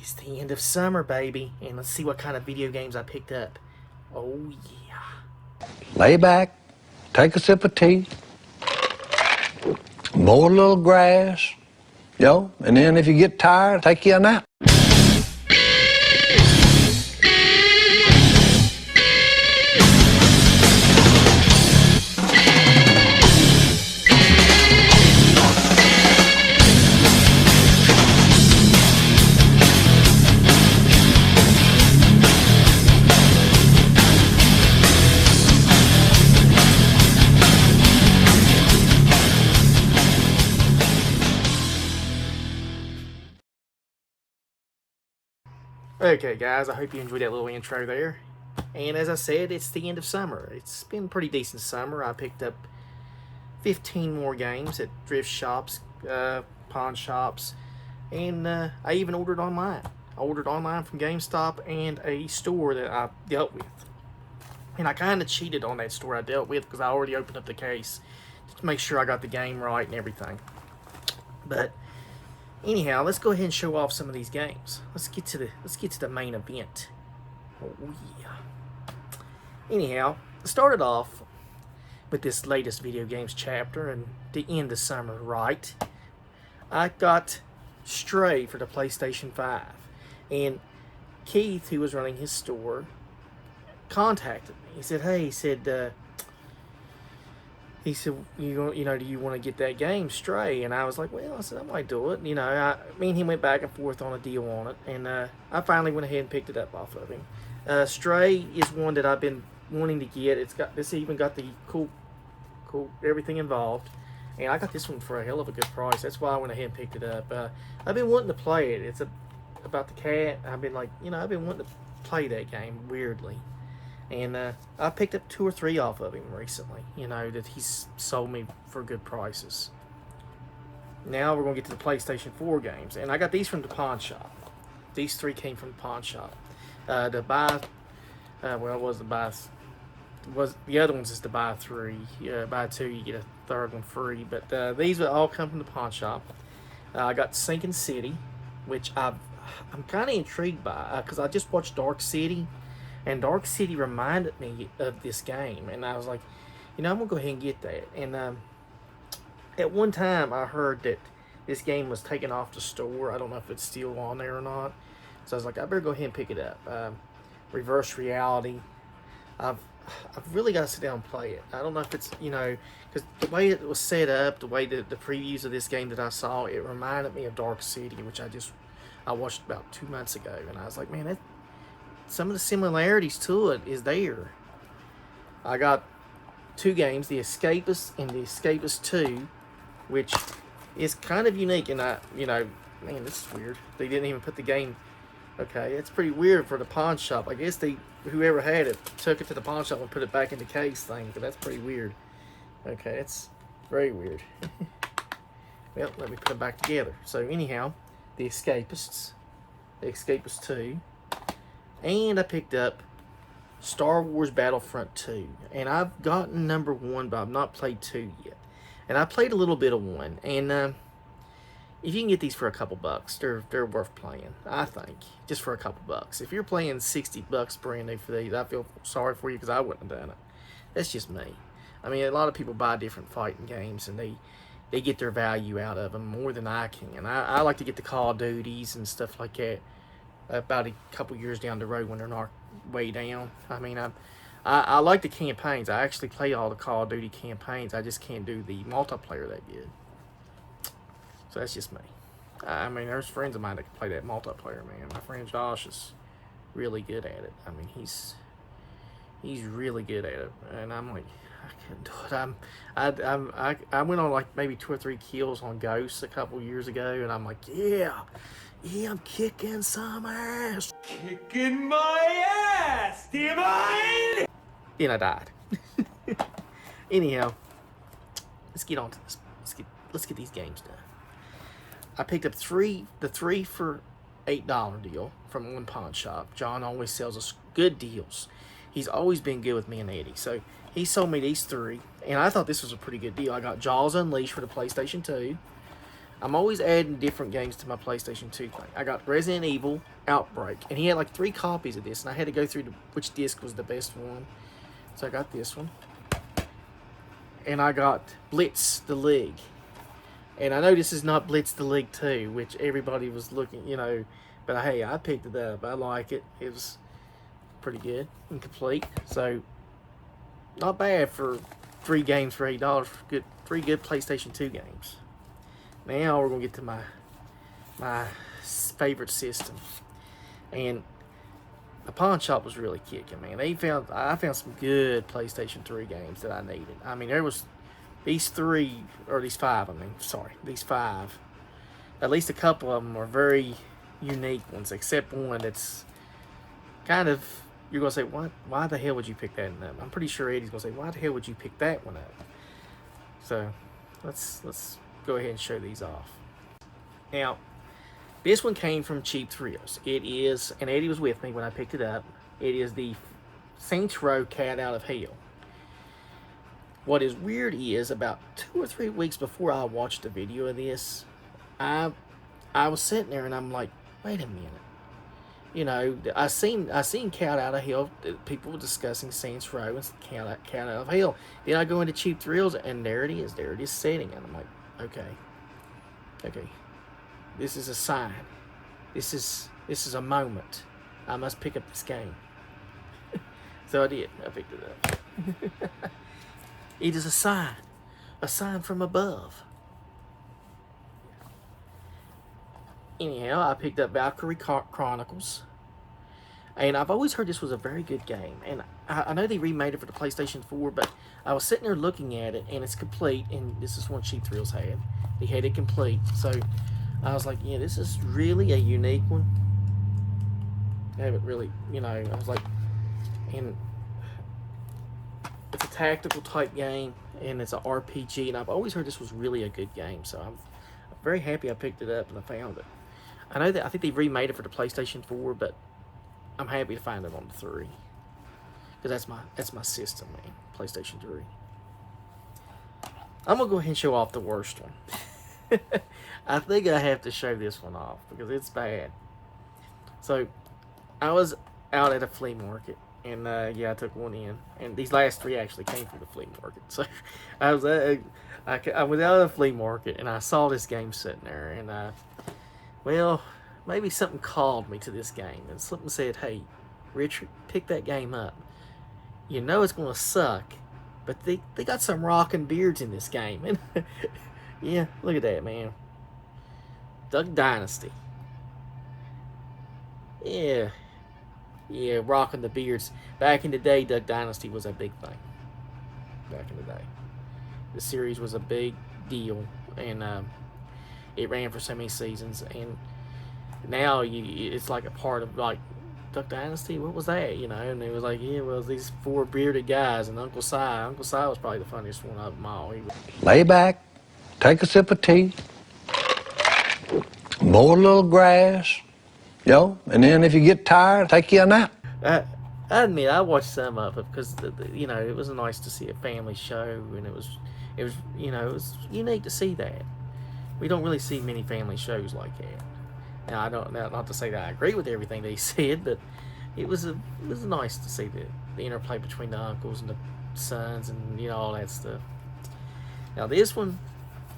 It's the end of summer, baby, and let's see what kind of video games I picked up. Oh, yeah. Lay back, take a sip of tea, mow a little grass, and then if you get tired, take you a nap. Okay, guys, I hope you enjoyed that little intro there. And as I said, it's the end of summer. It's been a pretty decent summer. I picked up 15 more games at thrift shops, pawn shops, and I even ordered online. I ordered online from GameStop and a store that I dealt with. And I kind of cheated on that store I dealt with because I already opened up the case to make sure I got the game right and everything. But anyhow, let's go ahead and show off some of these games. Let's get to the main event. Oh yeah. Anyhow, started off with this latest video games chapter and the end of summer, right? I got Stray for the PlayStation 5, and Keith, who was running his store, contacted me. He said, "Hey," he said, do you want to get that game, Stray? And I was like, well, I said, I might do it. Me and him went back and forth on a deal on it, and I finally went ahead and picked it up off of him. Stray is one that I've been wanting to get. This even got the cool everything involved, and I got this one for a hell of a good price. That's why I went ahead and picked it up. I've been wanting to play it. It's about the cat. I've been wanting to play that game weirdly. And I picked up 2 or 3 off of him recently, that he's sold me for good prices. Now we're going to get to the PlayStation 4 games. And I got these from the pawn shop. These 3 came from the pawn shop. The other ones is the buy 3. Buy 2, you get a third one free. But these would all come from the pawn shop. I got Sinking City, which I'm kind of intrigued by because I just watched Dark City. And Dark City reminded me of this game. And I was like, I'm going to go ahead and get that. And at one time, I heard that this game was taken off the store. I don't know if it's still on there or not. So I was like, I better go ahead and pick it up. Reverse Reality. I've really got to sit down and play it. I don't know if it's, because the way it was set up, the way the previews of this game that I saw, it reminded me of Dark City, which I watched about 2 months ago. And I was like, man, some of the similarities to it is there. I got 2 games, The Escapist and The Escapist 2, which is kind of unique. And man, this is weird. They didn't even put the game. Okay, it's pretty weird for the pawn shop. I guess whoever had it took it to the pawn shop and put it back in the case thing, but that's pretty weird. Okay, it's very weird. Well, let me put it back together. So anyhow, The Escapist 2. And I picked up Star Wars Battlefront 2. And I've gotten number 1, but I've not played 2 yet. And I played a little bit of 1. And if you can get these for a couple bucks, they're worth playing, I think. Just for a couple bucks. If you're playing $60 brand new for these, I feel sorry for you because I wouldn't have done it. That's just me. I mean, a lot of people buy different fighting games and they get their value out of them more than I can. I like to get the Call of Duties and stuff like that about a couple years down the road when they're not way down. I mean, I like the campaigns. I actually play all the Call of Duty campaigns. I just can't do the multiplayer that good. So that's just me. I mean, there's friends of mine that can play that multiplayer, man. My friend Josh is really good at it. I mean, he's really good at it, and I'm like, I couldn't do it. I went on like maybe 2 or 3 kills on Ghosts a couple years ago, and I'm like, yeah, I'm kicking some ass. Kicking my ass, Divine! Then I died. Anyhow, let's get on to this. Let's get these games done. I picked up the 3 for $8 deal from one pawn shop. John always sells us good deals. He's always been good with me and Eddie. So he sold me these 3, and I thought this was a pretty good deal. I got Jaws Unleashed for the PlayStation 2. I'm always adding different games to my PlayStation 2 thing. I got Resident Evil Outbreak, and he had like 3 copies of this, and I had to go through which disc was the best one. So I got this one. And I got Blitz the League. And I know this is not Blitz the League 2, which everybody was looking, you know, but hey, I picked it up. I like it. It was pretty good and complete. So, not bad for 3 games for $8. Good, 3 good PlayStation 2 games. Now we're gonna get to my favorite system, and the pawn shop was really kicking, man. I found some good PlayStation 3 games that I needed. I mean, there was these 5. These 5. At least a couple of them are very unique ones, except one that's kind of, you're gonna say, what? Why the hell would you pick that one up? I'm pretty sure Eddie's gonna say, why the hell would you pick that one up? So let's go ahead and show these off. Now, this one came from Cheap Thrills. It is, and Eddie was with me when I picked it up, it is the Saints Row Cat Out of Hell. What is weird is, about 2 or 3 weeks before I watched a video of this, I was sitting there and I'm like, wait a minute. You know, I seen Cat Out of Hell. People were discussing Saints Row and Cat Out of Hell. Then I go into Cheap Thrills and there it is. There it is sitting, and I'm like, okay. This is a sign. This is a moment. I must pick up this game. So I did. I picked it up. It is a sign from above. Anyhow, I picked up Valkyrie Chronicles, and I've always heard this was a very good game. And I know they remade it for the PlayStation 4, but I was sitting there looking at it, and it's complete. And this is one Cheap Thrills had. They had it complete, so I was like, yeah, this is really a unique one. I haven't really, you know, I was like, and it's a tactical type game, and it's an RPG, and I've always heard this was really a good game, so I'm very happy I picked it up and I found it. I think they remade it for the PlayStation 4, but I'm happy to find it on the 3. Because that's my system, man. PlayStation 3. I'm gonna go ahead and show off the worst one. I think I have to show this one off because it's bad. So, I was out at a flea market, and yeah, I took one in, and these last 3 actually came from the flea market. So, I was out at a flea market, and I saw this game sitting there, and well, maybe something called me to this game, and something said, "Hey, Richard, pick that game up. You know it's gonna suck, but they got some rockin' beards in this game." And yeah, look at that, man. Duck Dynasty. Yeah, rocking the beards. Back in the day, Duck Dynasty was a big thing. Back in the day, the series was a big deal, and it ran for so many seasons. And now it's like a part of like Duck Dynasty. What was that? You know, and it was like, yeah, well, these 4 bearded guys and Uncle Si. Uncle Si was probably the funniest one of them all. Lay back, take a sip of tea, mow a little grass, and then if you get tired, take you a nap. I admit I watched some of it because you know, it was nice to see a family show, and it was you know, it was unique to see that. We don't really see many family shows like that. Now, not to say that I agree with everything they said, but it was nice to see the interplay between the uncles and the sons, and you know, all that stuff. Now this one,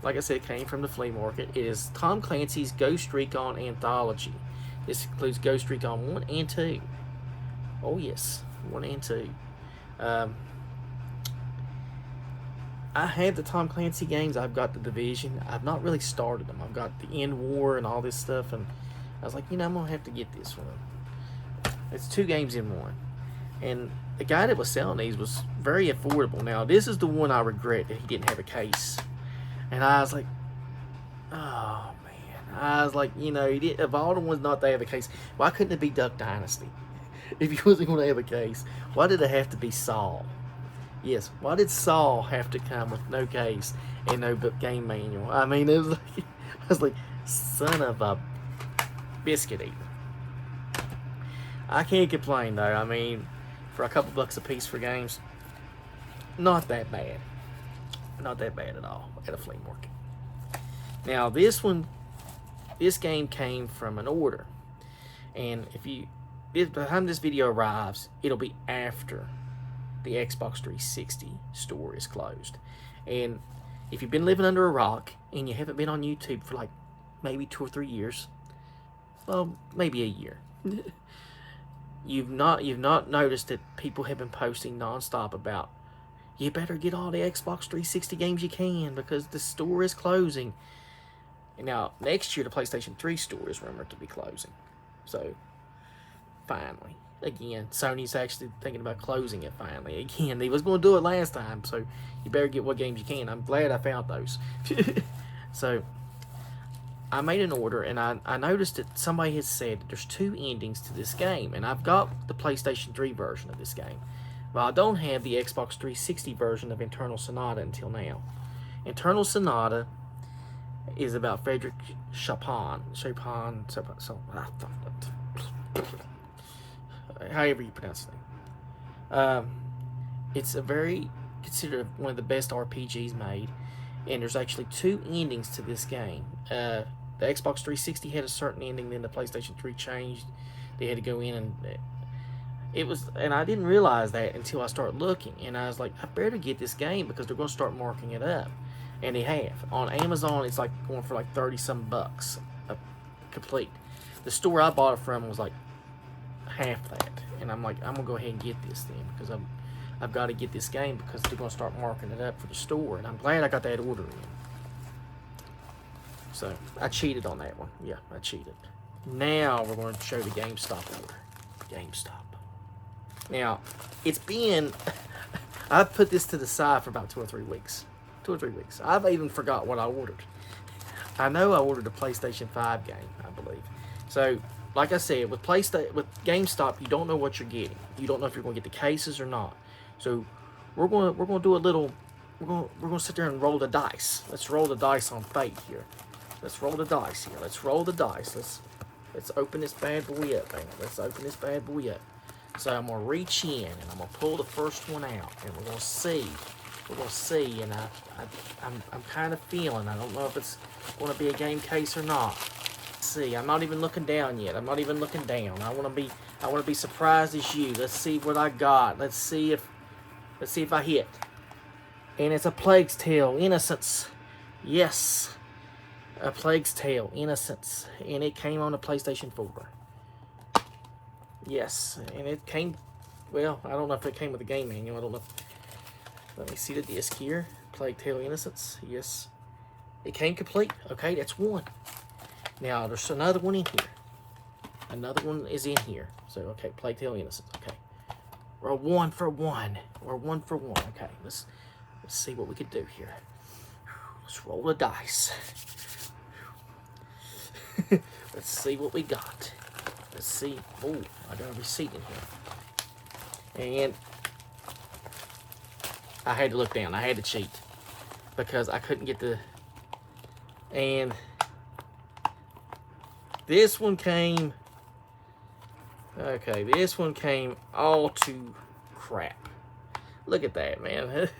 like I said, came from the flea market. It is Tom Clancy's Ghost Recon Anthology. This includes Ghost Recon 1 and 2. Oh yes, 1 and 2. I have the Tom Clancy games. I've got the Division. I've not really started them. I've got the End War and all this stuff, and I was like, you know, I'm gonna have to get this one. It's 2 games in one, and the guy that was selling these was very affordable. Now this is the one I regret that he didn't have a case, and I was like, oh man. I was like, you know, he did, of all the ones not to have a case, why couldn't it be Duck Dynasty? If he wasn't going to have a case, why did it have to be Saul? Yes, why did Saul have to come with no case and no game manual? I mean, it was like, I was like, son of a biscuit eater. I can't complain though. I mean, for a couple bucks a piece for games, not that bad. Not that bad at all at a flea market. Now this game came from an order, and by the time this video arrives, it'll be after the Xbox 360 store is closed. And if you've been living under a rock and you haven't been on YouTube for like maybe 2 or 3 years, well, maybe a year, you've not noticed that people have been posting nonstop about, you better get all the Xbox 360 games you can because the store is closing. And now next year the PlayStation 3 store is rumored to be closing. So finally, again, Sony's actually thinking about closing it finally. Again, they was going to do it last time, so you better get what games you can. I'm glad I found those. So I made an order, and I noticed that somebody has said that there's 2 endings to this game, and I've got the PlayStation 3 version of this game, but I don't have the Xbox 360 version of Eternal Sonata until now. Eternal Sonata is about Frederick Chopin, however you pronounce his name. It's considered one of the best RPGs made, and there's actually 2 endings to this game. The Xbox 360 had a certain ending, then the PlayStation 3 changed. They had to go in and I didn't realize that until I started looking, and I was like, I better get this game because they're going to start marking it up, and they have. On Amazon, it's like going for like $30-some complete. The store I bought it from was like half that, and I'm like, I'm gonna go ahead and get this then because I've got to get this game because they're gonna start marking it up for the store, and I'm glad I got that order in. So I cheated on that one. Yeah, I cheated. Now we're going to show the GameStop order. GameStop. Now it's been I've put this to the side for about 2 or 3 weeks. 2 or 3 weeks. I've even forgot what I ordered. I know I ordered a PlayStation 5 game, I believe. So, like I said, with GameStop, you don't know what you're getting. You don't know if you're going to get the cases or not. So, we're going to do a little. We're going to sit there and roll the dice. Let's roll the dice on fate here. Let's roll the dice here. Let's roll the dice. Let's open this bad boy up, man. Let's open this bad boy up. So I'm gonna reach in and I'm gonna pull the first one out, and we're gonna see. We're gonna see, and I'm kind of feeling. I don't know if it's gonna be a game case or not. Let's see, I'm not even looking down yet. I'm not even looking down. I wanna be surprised as you. Let's see what I got. Let's see if I hit. And it's a Plague's Tale: Innocence. Yes, a Plague's Tale: Innocence, and it came on the PlayStation 4. Yes, and it came. Well, I don't know if it came with a game manual. I don't know. Let me see the disc here. Plague Tale: Innocence. Yes, it came complete. Okay, that's one. Now there's another one in here. Another one is in here. So okay, Plague Tale: Innocence. Okay, we're 1 for 1. We're 1 for 1. Okay, let's see what we can do here. Let's roll the dice. Let's see what we got. Let's see. Oh, I got a receipt in here. And I had to look down. I had to cheat because I couldn't get the. And this one came. Okay, this one came all to crap. Look at that, man.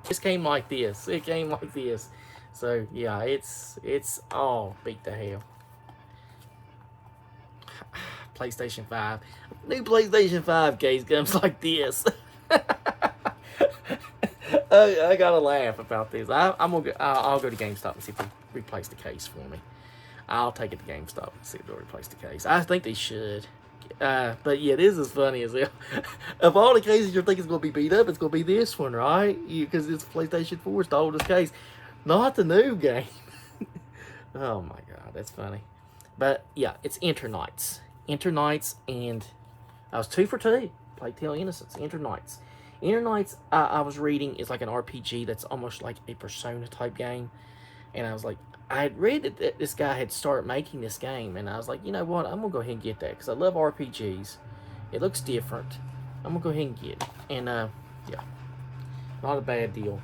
This came like this. It came like this. So yeah, it's all beat to hell. PlayStation 5. New PlayStation 5 case comes like this. I gotta laugh about this. I'll go to GameStop and see if they replace the case for me. I'll take it to GameStop and see if they'll replace the case. I think they should. But yeah, this is funny as hell. Of all the cases you're thinking is going to be beat up, it's going to be this one, right? Because it's PlayStation 4, it's the oldest case. Not the new game. Oh my god, that's funny. But yeah, it's Internights. Internights, and I was 2 for 2. Plague Tale: Innocence. Internights. Internights, I was reading, is like an RPG that's almost like a Persona type game. And I was like, I had read that this guy had started making this game, and I was like, you know what, I'm going to go ahead and get that, because I love RPGs. It looks different. I'm going to go ahead and get it. And, yeah, not a bad deal.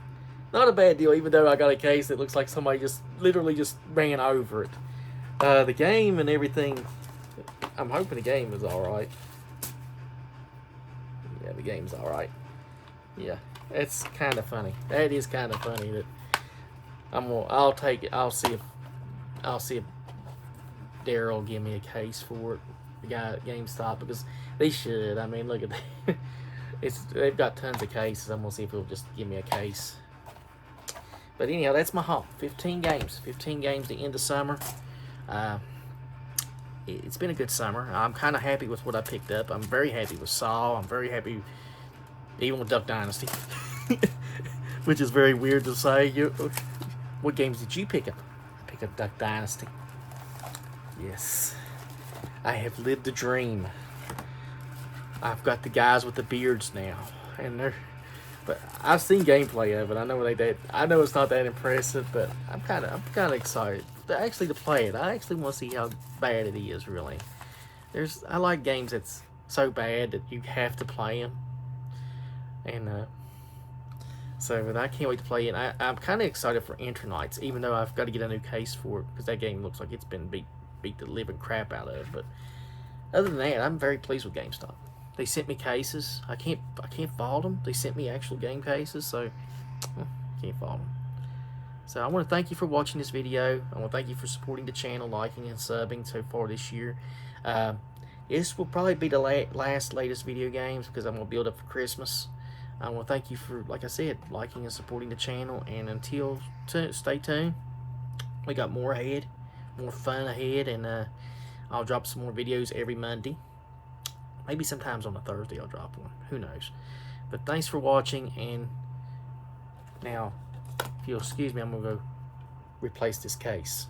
Not a bad deal, even though I got a case that looks like somebody just literally just ran over it. The game and everything, I'm hoping the game is alright. Yeah, the game's alright. Yeah, it's kind of funny. That is kind of funny that I'll take it. I'll see if I'll see if Daryl will give me a case for it. The guy at GameStop, because they should. I mean, look at that. They've got tons of cases. I'm gonna see if he'll just give me a case. But anyhow, that's my haul. 15 games. 15 games to end the summer. It's been a good summer. I'm kind of happy with what I picked up. I'm very happy with Saw. I'm very happy even with Duck Dynasty. Which is very weird to say. What games did you pick up? I picked up Duck Dynasty. Yes. I have lived the dream. I've got the guys with the beards now. But I've seen gameplay of it. I know it's not that impressive, but I'm kind of excited to play it. I actually want to see how bad it is. Really, I like games that's so bad that you have to play them, and so I can't wait to play it. I'm kind of excited for Enter Nights, even though I've got to get a new case for it because that game looks like it's been beat the living crap out of. But other than that, I'm very pleased with GameStop. They sent me cases. I can't fault them. They sent me actual game cases, so can't fault them. So I want to thank you for watching this video. I want to thank you for supporting the channel, liking and subbing so far this year. This will probably be the latest video games because I'm going to build up for Christmas. I want to thank you for, like I said, liking and supporting the channel. And until stay tuned. We got more ahead, more fun ahead, and I'll drop some more videos every Monday. Maybe sometimes on a Thursday I'll drop one. Who knows? But thanks for watching. And now, if you'll excuse me, I'm going to go replace this case.